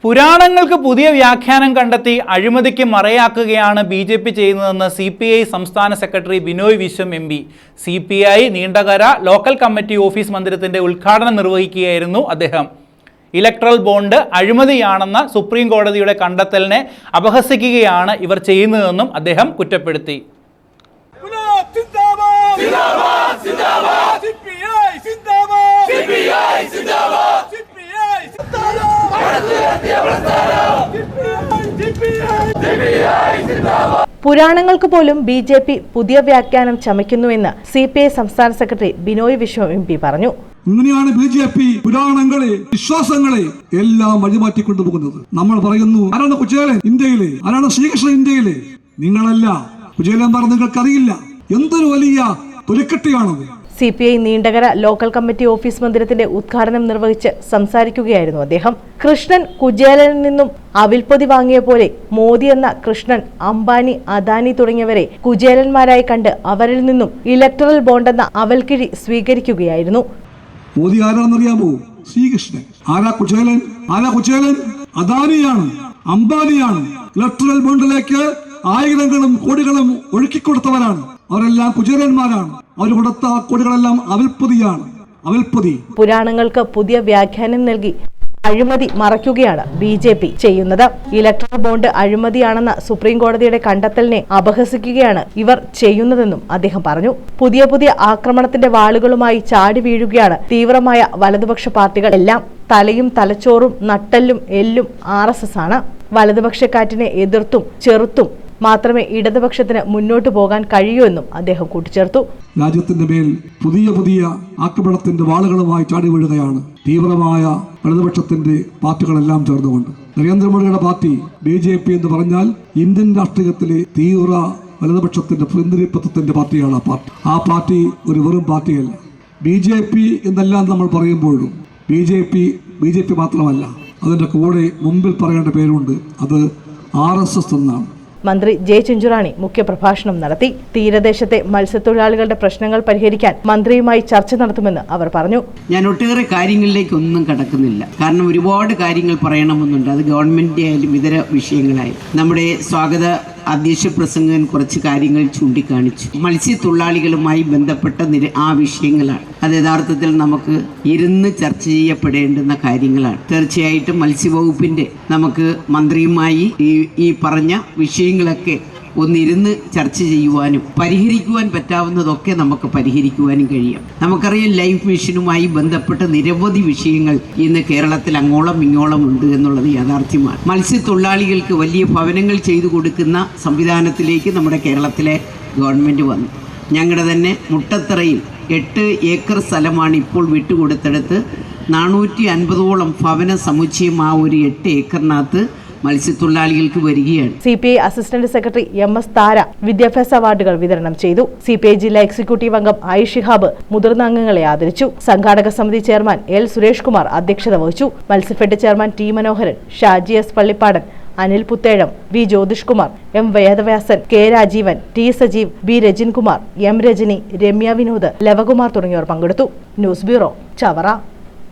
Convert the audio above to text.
പുരാണങ്ങൾക്ക് പുതിയ വ്യാഖ്യാനം കണ്ടെത്തി അഴിമതിക്ക് മറയാക്കുകയാണ് BJP ചെയ്യുന്നതെന്ന് CPI സംസ്ഥാന secretary Binoy Viswam MP. CPI Neendakara local committee office മന്ദിരത്തിന്റെ ഉദ്ഘാടനം നിർവഹിക്കുകയായിരുന്നു അദ്ദേഹം. ഇലക്ട്രൽ ബോണ്ട് അഴിമതിയാണെന്ന സുപ്രീം കോടതിയുടെ കണ്ടെത്തലിനെ അപഹസിക്കുകയാണ് ഇവർ ചെയ്യുന്നതെന്നും അദ്ദേഹം കുറ്റപ്പെടുത്തി. പുരാണങ്ങൾക്ക് പോലും BJP പുതിയ വ്യാഖ്യാനം ചമയ്ക്കുന്നുവെന്ന് CPI സംസ്ഥാന സെക്രട്ടറി ബിനോയ് വിശ്വം MP പറഞ്ഞു. ഇങ്ങനെയാണ് BJP പുരാണങ്ങളെ, വിശ്വാസങ്ങളെ എല്ലാം വഴിമാറ്റിക്കൊണ്ടുപോകുന്നത്. നമ്മൾ പറയുന്നു, ആരാണ് കുചേലൻ ഇന്ത്യയിലെ, ആരാണ് ശ്രീകൃഷ്ണൻ ഇന്ത്യയിലെ? നിങ്ങളല്ല. കുചേലന്മാർ നിങ്ങൾക്കറിയില്ല. എന്തൊരു വലിയ തൊലിക്കെട്ടിയാണത്. CPI Neendakara local committee office മന്ദിരത്തിന്റെ ഉദ്ഘാടനം നിർവഹിച്ച് സംസാരിക്കുകയായിരുന്നു അദ്ദേഹം. കൃഷ്ണൻ കുചേലനിൽ നിന്നും അവിൽപ്പൊതി വാങ്ങിയ പോലെ മോദി എന്ന കൃഷ്ണൻ അംബാനി, അദാനി തുടങ്ങിയവരെ കുചേലന്മാരായി കണ്ട് അവരിൽ നിന്നും ഇലക്ട്രൽ ബോണ്ടെന്ന അവൽക്കിഴി സ്വീകരിക്കുകയായിരുന്നു. മോദി ആരാണെന്നറിയാമോ? ശ്രീകൃഷ്ണൻ. ആരാ കുചേലൻ? അദാനിയാണ്, അംബാനിയാണ്. ഇലക്ട്രൽ ബോണ്ടിലേക്ക് ആയിരങ്ങളും കോടികളും ഒഴുക്കിക്കൊടുത്തവരാണ്. അവരെല്ലാം കുചേലന്മാരാണ്. അവർ കൊടുത്ത കോടികളെല്ലാം അവൽപ്പൊതിയാണ്. പുരാണങ്ങൾക്ക് പുതിയ വ്യാഖ്യാനം നൽകി അഴിമതി മറയ്ക്കുകയാണ് BJP ചെയ്യുന്നത്. ഇലക്ട്രൽ ബോണ്ട് അഴിമതിയാണെന്ന സുപ്രീം കോടതിയുടെ കണ്ടെത്തലിനെ അപഹസിക്കുകയാണ് ഇവർ ചെയ്യുന്നതെന്നും അദ്ദേഹം പറഞ്ഞു. പുതിയ ആക്രമണത്തിന്റെ വാളുകളുമായി ചാടി വീഴുകയാണ് തീവ്രമായ വലതുപക്ഷ പാർട്ടികൾ എല്ലാം. തലയും തലച്ചോറും നട്ടെല്ലും എല്ലും RSS ആണ്. വലതുപക്ഷക്കാറ്റിനെ എതിർത്തും ചെറുത്തും മാത്രമേ ഇടതുപക്ഷത്തിന് മുന്നോട്ടു പോകാൻ കഴിയൂ എന്നും അദ്ദേഹം കൂട്ടിച്ചേർത്തു. രാജ്യത്തിന്റെ മേൽ പുതിയ ആക്രമണത്തിന്റെ വാളുകളുമായി ചാടി വീഴുകയാണ് തീവ്രമായ വലതുപക്ഷത്തിന്റെ പാർട്ടികളെല്ലാം ചേർന്നുകൊണ്ട്. നരേന്ദ്രമോദിയുടെ പാർട്ടി BJP എന്ന് പറഞ്ഞാൽ ഇന്ത്യൻ രാഷ്ട്രീയത്തിലെ തീവ്ര വലതുപക്ഷത്തിന്റെ പ്രതിനിധിത്വത്തിന്റെ പാർട്ടിയാണ് ആ പാർട്ടി ഒരു വെറും പാർട്ടിയല്ല. BJP എന്നെല്ലാം നമ്മൾ പറയുമ്പോഴും BJP മാത്രമല്ല, അതിന്റെ കൂടെ മുമ്പിൽ പറയേണ്ട പേരുണ്ട്. അത് RSS എന്നാണ്. മന്ത്രി J. ചിഞ്ചുറാണി മുഖ്യപ്രഭാഷണം നടത്തി. തീരദേശത്തെ മത്സ്യത്തൊഴിലാളികളുടെ പ്രശ്നങ്ങൾ പരിഹരിക്കാൻ മന്ത്രിയുമായി ചർച്ച നടത്തുമെന്ന് അവർ പറഞ്ഞു. ഞാൻ ഒട്ടേറെ കാര്യങ്ങളിലേക്കൊന്നും കടക്കുന്നില്ല. കാരണം ഒരുപാട് കാര്യങ്ങൾ പറയണമെന്നുണ്ട്. അത് ഗവൺമെന്റ് ആയാലും ഇതര വിഷയങ്ങളായി. നമ്മുടെ സ്വാഗത അധ്യക്ഷ പ്രസംഗൻ കുറച്ച് കാര്യങ്ങൾ ചൂണ്ടിക്കാണിച്ചു. മത്സ്യത്തൊഴിലാളികളുമായി ബന്ധപ്പെട്ട ആ വിഷയങ്ങളാണ്. അത് യഥാർത്ഥത്തിൽ നമുക്ക് ഇരുന്ന് ചർച്ച ചെയ്യപ്പെടേണ്ടുന്ന കാര്യങ്ങളാണ്. തീർച്ചയായിട്ടും മത്സ്യവകുപ്പിന്റെ നമുക്ക് മന്ത്രിയുമായി ഈ പറഞ്ഞ വിഷയങ്ങളൊക്കെ ഒന്നിരുന്ന് ചർച്ച ചെയ്യുവാനും പരിഹരിക്കുവാൻ പറ്റാവുന്നതൊക്കെ നമുക്ക് പരിഹരിക്കുവാനും കഴിയും. നമുക്കറിയാം, ലൈഫ് മിഷനുമായി ബന്ധപ്പെട്ട നിരവധി വിഷയങ്ങൾ ഇന്ന് കേരളത്തിൽ അങ്ങോളം ഇങ്ങോളം ഉണ്ട് എന്നുള്ളത് യാഥാർത്ഥ്യമാണ്. മത്സ്യത്തൊഴിലാളികൾക്ക് വലിയ ഭവനങ്ങൾ ചെയ്തു കൊടുക്കുന്ന സംവിധാനത്തിലേക്ക് നമ്മുടെ കേരളത്തിലെ ഗവൺമെൻറ് വന്നു. ഞങ്ങളുടെ തന്നെ മുട്ടത്തറയിൽ 8 ഏക്കർ സ്ഥലമാണ് ഇപ്പോൾ വിട്ടുകൊടുത്തെടുത്ത് 450ഓളം ഭവന സമുച്ചയം ആ ഒരു 8 ഏക്കറിനകത്ത് മത്സ്യത്തൊഴിലാളികൾക്ക് വരികയാണ്. CPI അസിസ്റ്റന്റ് സെക്രട്ടറി MS താര വിദ്യാഭ്യാസ അവാർഡുകൾ വിതരണം ചെയ്തു. CPI ജില്ലാ എക്സിക്യൂട്ടീവ് അംഗം I. ഷിഹാബ് മുതിർന്ന അംഗങ്ങളെ ആദരിച്ചു. സംഘാടക സമിതി ചെയർമാൻ L. സുരേഷ് കുമാർ അധ്യക്ഷത വഹിച്ചു. Matsyafed chairman T. Manoharan, Shaji S. Pallippadan, Anil Puthezham, V. Jyothishkumar, M. Vedavyasan, K. Rajeevan, T. Sajeev, B. Rajinkumar, M. Rajani, Ramya Vinod, Lavakumar തുടങ്ങിയവർ പങ്കെടുത്തു. News bureau, Chavara.